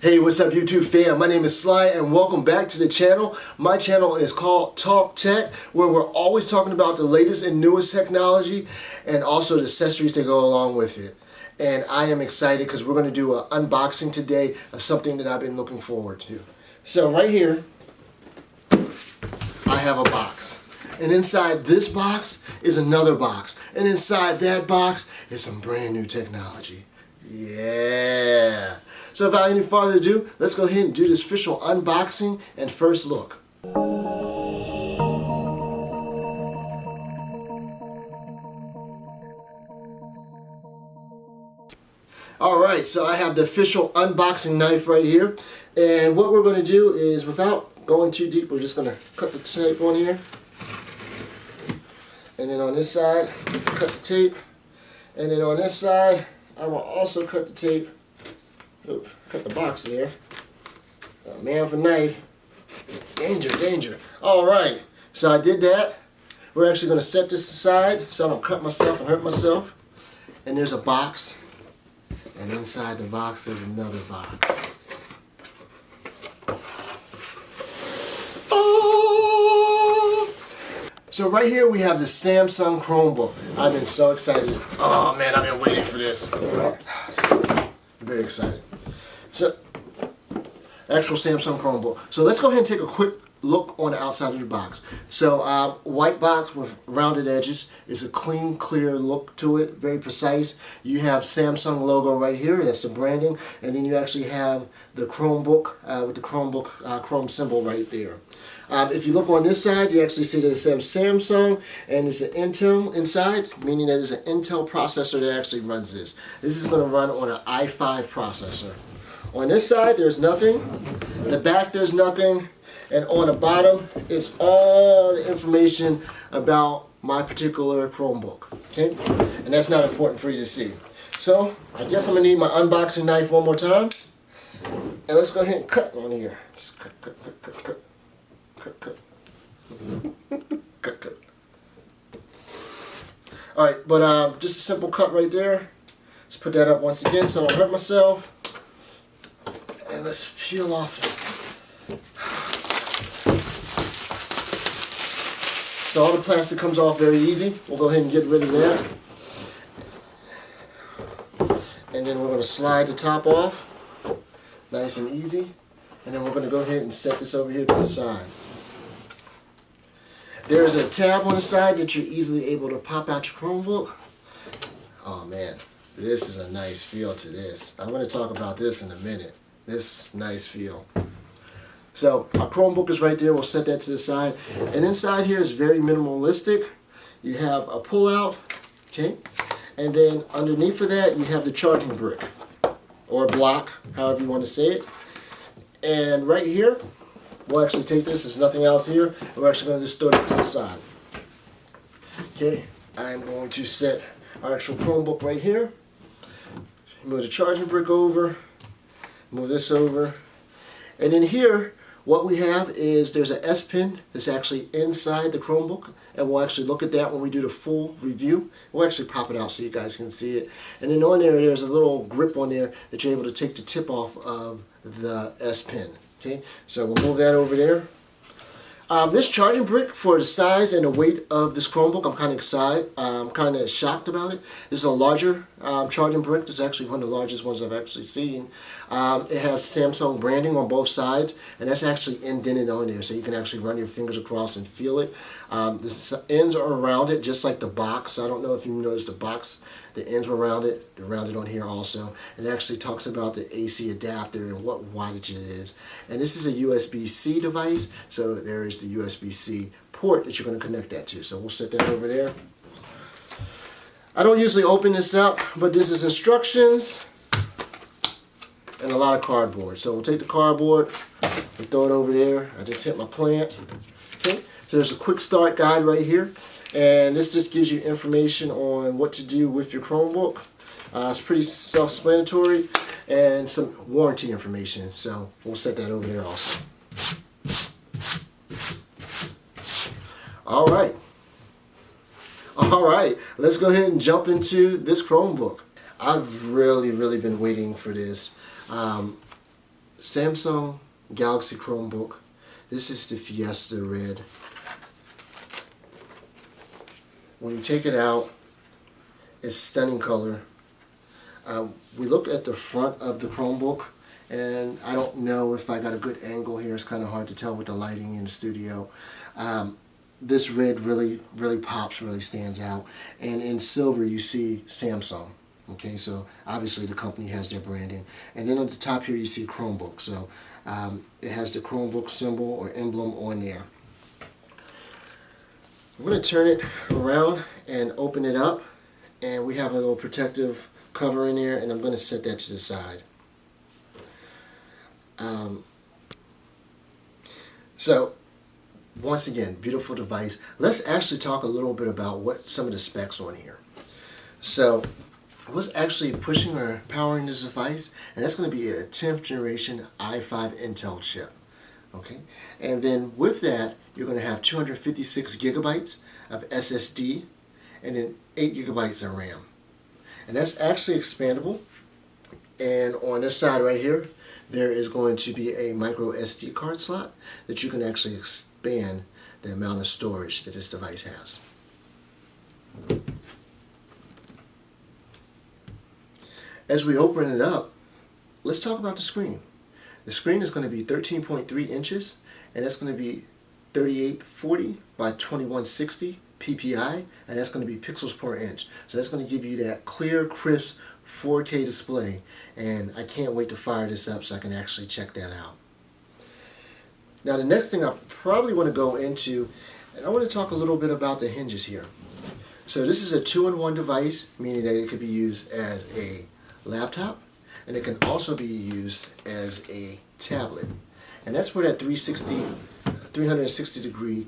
Hey, what's up YouTube fam? My name is Sly and welcome back to the channel. My channel is called Talk Tech, where we're always talking about the latest and newest technology and also the accessories that go along with it. And I am excited because we're going to do an unboxing today of something that I've been looking forward to. So right here, I have a box. And inside this box is another box. And inside that box is some brand new technology. Yeah. So without any further ado, let's go ahead and do this official unboxing and first look. Alright, so I have the official unboxing knife right here. And what we're going to do is, without going too deep, we're just going to cut the tape on here. And then on this side, cut the tape. And then on this side, I will also cut the tape. Oops, cut the box there. Oh, man with a knife. Danger, danger. Alright, so I did that. We're actually going to set this aside so I don't cut myself and hurt myself. And there's a box. And inside the box there's another box. Oh! So right here we have the Samsung Chromebook. I've been so excited. Oh man, I've been waiting for this. Very excited. So, actual Samsung Chromebook. So let's go ahead and take a quick look on the outside of the box. So, white box with rounded edges. It's a clean, clear look to it. Very precise. You have Samsung logo right here. That's the branding. And then you actually have the Chromebook with the Chromebook Chrome symbol right there. If you look on this side, you actually see that it says Samsung and it's an Intel inside, meaning that it's an Intel processor that actually runs this. This is going to run on an i5 processor. On this side, there's nothing. The back, there's nothing. And on the bottom is all the information about my particular Chromebook. Okay? And that's not important for you to see. So, I guess I'm going to need my unboxing knife one more time. And let's go ahead and cut on here. Just cut, cut, cut, cut, cut. Cut, cut. Cut, cut. Alright, but just a simple cut right there. Let's put that up once again so I don't hurt myself. And let's peel off. So all the plastic comes off very easy. We'll go ahead and get rid of that. And then we're going to slide the top off. Nice and easy. And then we're going to go ahead and set this over here to the side. There's a tab on the side that you're easily able to pop out your Chromebook. Oh man, this is a nice feel to this. I'm going to talk about this in a minute. This nice feel. So our Chromebook is right there. We'll set that to the side. And inside here is very minimalistic. You have a pull-out, okay? And then underneath of that you have the charging brick or block, however you want to say it. And right here, we'll actually take this, there's nothing else here, and we're actually going to just throw it to the side. Okay, I'm going to set our actual Chromebook right here. Move the charging brick over, move this over, and then here, what we have is there's an S Pen that's actually inside the Chromebook, and we'll actually look at that when we do the full review. We'll actually pop it out so you guys can see it. And then on there, there's a little grip on there that you're able to take the tip off of the S Pen. Okay, so we'll move that over there. This charging brick, for the size and the weight of this Chromebook, I'm kind of excited. I'm kind of shocked about it. This is a larger charging brick. This is actually one of the largest ones I've actually seen. It has Samsung branding on both sides, and that's actually indented on there, so you can actually run your fingers across and feel it. The ends are around it, just like the box. I don't know if you noticed the box. The ends were rounded. They're rounded on here also. And it actually talks about the AC adapter and what wattage it is. And this is a USB-C device, so there is the USB-C port that you're going to connect that to. So we'll set that over there. I don't usually open this up, but this is instructions and a lot of cardboard. So we'll take the cardboard and throw it over there. I just hit my plant. Okay. So there's a quick start guide right here. And this just gives you information on what to do with your Chromebook. It's pretty self-explanatory and some warranty information. So we'll set that over there also. Alright. Alright, let's go ahead and jump into this Chromebook. I've really been waiting for this. Samsung Galaxy Chromebook. This is the Fiesta Red. When you take it out, it's stunning color. We look at the front of the Chromebook, and I don't know if I got a good angle here. It's kind of hard to tell with the lighting in the studio. This red really pops, really stands out. And in silver you see Samsung. Okay, so obviously the company has their branding. And then on the top here you see Chromebook. So it has the Chromebook symbol or emblem on there. I'm going to turn it around and open it up. And we have a little protective cover in there, and I'm going to set that to the side. So once again, beautiful device. Let's actually talk a little bit about what some of the specs on here. So what's actually pushing or powering this device, and that's going to be a 10th generation i5 Intel chip. Okay, and then with that you're going to have 256 gigabytes of SSD and then 8 gigabytes of RAM. And that's actually expandable. And on this side right here, there is going to be a micro SD card slot that you can actually expand the amount of storage that this device has. As we open it up, let's talk about the screen. The screen is going to be 13.3 inches, and that's going to be 3840 by 2160 PPI, and that's going to be pixels per inch. So that's going to give you that clear, crisp 4K display, and I can't wait to fire this up so I can actually check that out. Now the next thing I probably want to go into, and I want to talk a little bit about the hinges here. So this is a 2-in-1 device, meaning that it could be used as a laptop, and it can also be used as a tablet. And that's where that 360 degree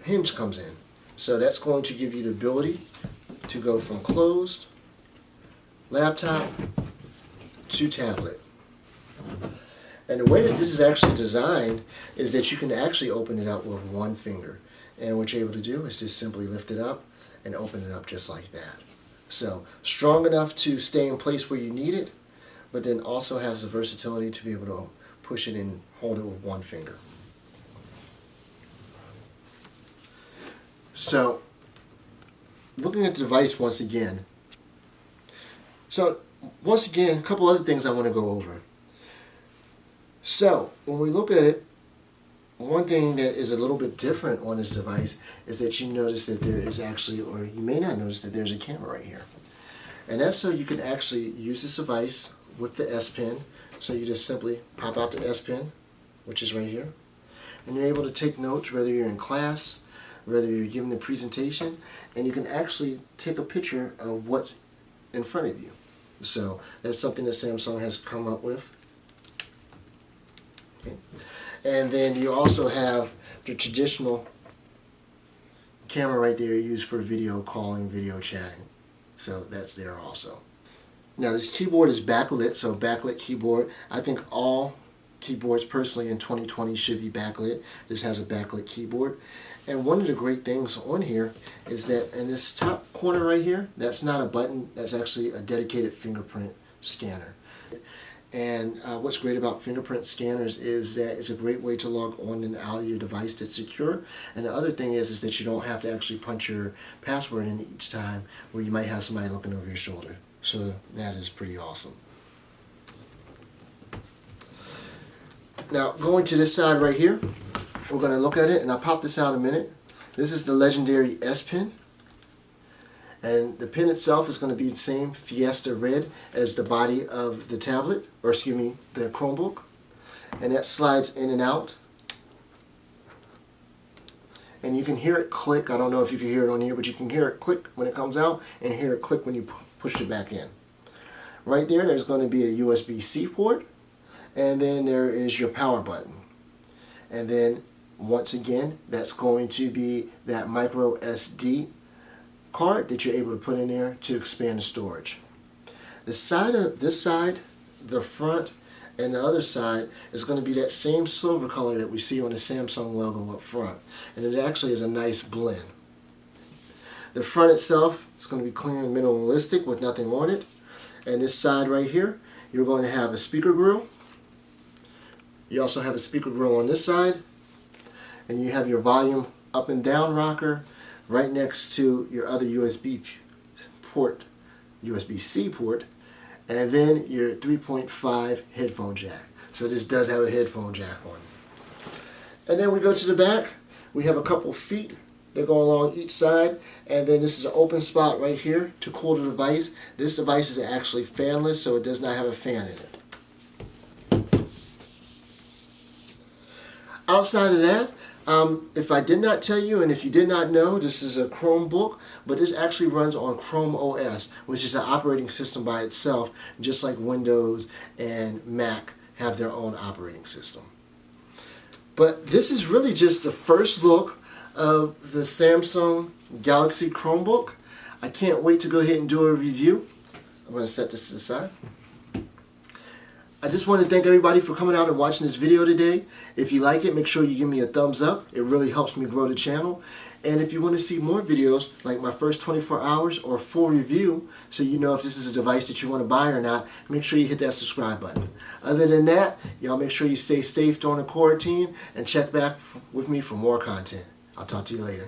hinge comes in. So that's going to give you the ability to go from closed laptop to tablet. And the way that this is actually designed is that you can actually open it up with one finger. And what you're able to do is just simply lift it up and open it up just like that. So strong enough to stay in place where you need it, but then also has the versatility to be able to push it and hold it with one finger. So looking at the device once again. So once again, a couple other things I want to go over. So when we look at it, one thing that is a little bit different on this device is that you notice that there is actually, or you may not notice that there's a camera right here. And that's so you can actually use this device with the S Pen. So you just simply pop out the S Pen, which is right here. And you're able to take notes, whether you're in class, whether you're giving the presentation, and you can actually take a picture of what's in front of you. So that's something that Samsung has come up with. Okay. And then you also have the traditional camera right there used for video calling, video chatting. So that's there also. Now this keyboard is backlit, so backlit keyboard. I think all keyboards personally in 2020 should be backlit. This has a backlit keyboard. And one of the great things on here is that in this top corner right here, that's not a button, that's actually a dedicated fingerprint scanner. And what's great about fingerprint scanners is that it's a great way to log on and out of your device that's secure. And the other thing is that you don't have to actually punch your password in each time where you might have somebody looking over your shoulder. So that is pretty awesome. Now going to this side right here, we're going to look at it, and I'll pop this out in a minute. This is the legendary S Pen. And the pen itself is going to be the same Fiesta Red as the body of the tablet, or excuse me, the Chromebook. And that slides in and out. And you can hear it click. I don't know if you can hear it on here, but you can hear it click when it comes out and hear it click when you push it back in. Right there, there's going to be a USB-C port. And then there is your power button. And then, once again, that's going to be that micro SD card that you're able to put in there to expand the storage. The side of this side, the front, and the other side is going to be that same silver color that we see on the Samsung logo up front. And it actually is a nice blend. The front itself is going to be clean and minimalistic with nothing on it. And this side right here, you're going to have a speaker grill. You also have a speaker grill on this side, and you have your volume up and down rocker right next to your other USB port, USB-C port, and then your 3.5 headphone jack. So this does have a headphone jack on it. And then we go to the back. We have a couple feet that go along each side, and then this is an open spot right here to cool the device. This device is actually fanless, so it does not have a fan in it. Outside of that, if I did not tell you, and if you did not know, this is a Chromebook, but this actually runs on Chrome OS, which is an operating system by itself, just like Windows and Mac have their own operating system. But this is really just the first look of the Samsung Galaxy Chromebook. I can't wait to go ahead and do a review. I'm going to set this to the side. I just want to thank everybody for coming out and watching this video today. If you like it, make sure you give me a thumbs up. It really helps me grow the channel. And if you want to see more videos, like my first 24 hours or full review, so you know if this is a device that you want to buy or not, make sure you hit that subscribe button. Other than that, y'all make sure you stay safe during the quarantine and check back with me for more content. I'll talk to you later.